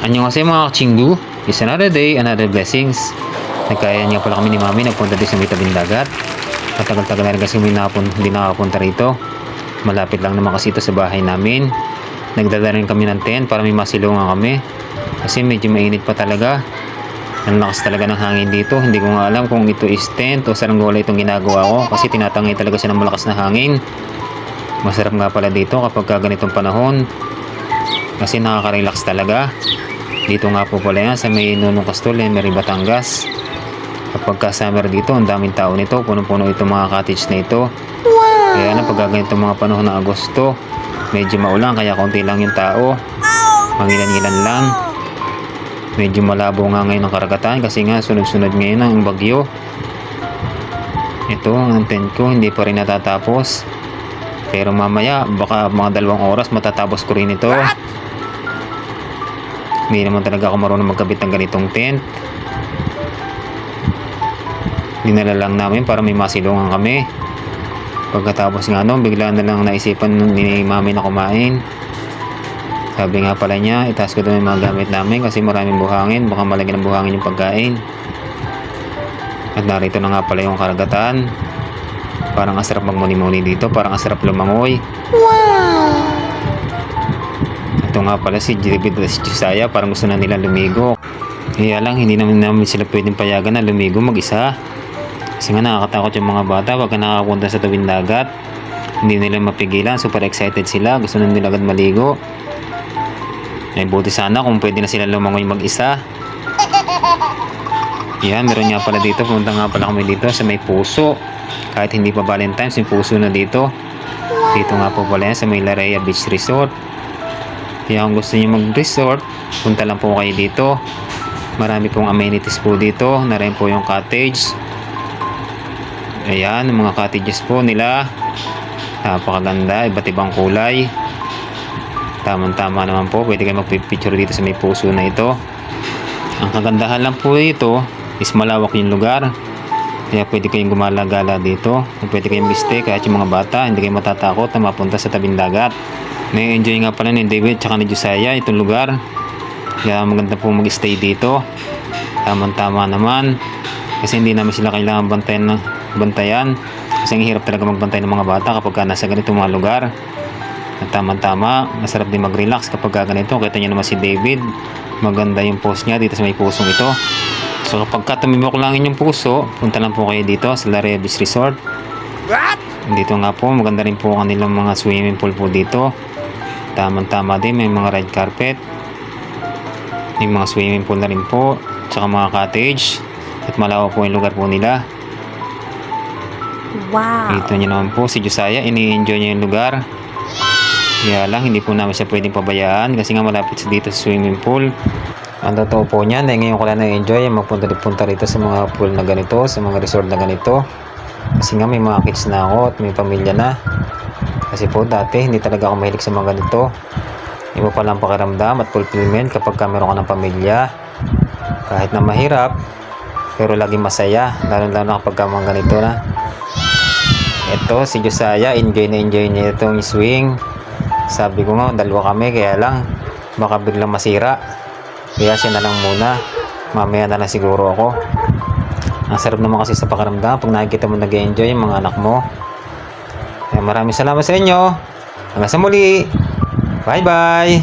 Annyeonghaseyo mga kachinggu. It's another day, another blessings. Nagkaya nga pala kami ni Mami, nagpunta din sa may tabing dagat. Matagal-tagal na rin kasi hindi nakakapunta rito. Malapit lang naman kasi ito sa bahay namin. Nagdala rin kami ng tent para may masilungan kami. Kasi medyo mainit pa talaga. Ang lakas talaga ng hangin dito. Hindi ko nga alam kung ito is tent o saranggola itong ginagawa ko. Kasi tinatangay talaga siya ng malakas na hangin. Masarap nga pala dito kapag ganitong panahon. Kasi nakaka-relax talaga. Dito nga po pala yan sa may Nunong Castol, Emery, Batangas. Kapag summer dito, ang daming tao nito. Punong-puno itong mga cottage na ito. Kaya na pag ganito mga panahon ng Agosto, medyo maulan kaya konti lang yung tao. Mangilan-ngilan lang. Medyo malabo nga ngayon ang karagatan kasi nga sunod-sunod ngayon ang bagyo. Ito ang tent ko, hindi pa rin natatapos. Pero mamaya baka mga 2 oras matatapos ko rin ito. Hindi naman talaga ako marunong magkabit ng ganitong tent. Dinala lang namin para may masilungan kami. Pagkatapos nga noon, bigla na lang naisipan ni Mami na kumain. Sabi nga pala niya, itaas ko doon yung mga gamit namin kasi maraming buhangin. Baka malagyan ng buhangin yung pagkain. At narito na nga pala yung karagatan. Parang ang sarap magmuni-muni dito. Parang ang sarap lumangoy. Wow! Ito nga pala si David at si Josiah, parang gusto na nila lumigo. Kaya lang hindi namin sila pwedeng payagan na lumigo mag-isa. Kasi nga nakakatakot yung mga bata pagka nakakapunta sa tawid dagat. Hindi nila mapigilan, super excited sila, gusto na nila agad maligo. Ay buti sana kung pwede na sila lumangoy mag-isa. Yan, meron nga pala dito, pumunta nga pala kami dito sa may puso. Kahit hindi pa Valentine's, may puso na dito. Dito nga po pala yan sa may Larea Beach Resort. Kaya kung gusto niyo mag-resort, punta lang po kayo dito. Marami pong amenities po dito. Na rin po yung cottage. Ayan, mga cottages po nila. Napakaganda, iba't ibang kulay. Tamang-tama naman po. Pwede kayo magpipicture dito sa may puso na ito. Ang kagandahan lang po dito is malawak yung lugar. Kaya pwede kayong gumala-gala dito. Pwede kayong mag-stay kahit yung mga bata. Hindi kayo matatakot na mapunta sa tabing dagat. May enjoy nga pala ni David at ni Josiah itong lugar. Kaya maganda po mag-stay dito. Tamang-tama naman. Kasi hindi namin sila kailangan bantayan. Kasi ang hirap talaga magbantay ng mga bata kapag nasa ganitong mga lugar. At tamang-tama, masarap din mag-relax kapag ganito. Kita niyo naman si David. Maganda yung pose niya dito sa may pusong ito. So kapag tumibok lang yung puso, punta lang po kayo dito sa Larea Beach Resort. Dito nga po, maganda rin po kanilang mga swimming pool po dito. Tamang-tama din, may mga red carpet. May mga swimming pool na rin po. Tsaka mga cottage. At malawak po yung lugar po nila. Wow! Ito nyo naman po, si Josiah, ini-enjoy niya yung lugar. Kaya lang, hindi po namin siya pwedeng pabayaan kasi nga malapit sa dito sa swimming pool. Ang totoo po niyan, na ngayon ko lang na-enjoy magpunta rito sa mga pool na ganito, sa mga resort na ganito. Kasi nga may mga kids na ako at may pamilya na. Kasi po dati hindi talaga ako mahilig sa mga ganito. Iba pa lang pakiramdam at fulfillment kapag meron ka ng pamilya. Kahit na mahirap, pero laging masaya. Lalo na kapag mga ganito na. Ito si Josiah, enjoy niya itong swing. Sabi ko nga, 2 kami, kaya lang baka biglang masira. Kaya siya na lang muna. Mamaya na lang siguro ako. Ang sarap naman kasi sa pakiramdam pag nakikita mo nag-enjoy yung mga anak mo. Kaya maraming salamat sa inyo. Hanggang sa muli. Bye bye.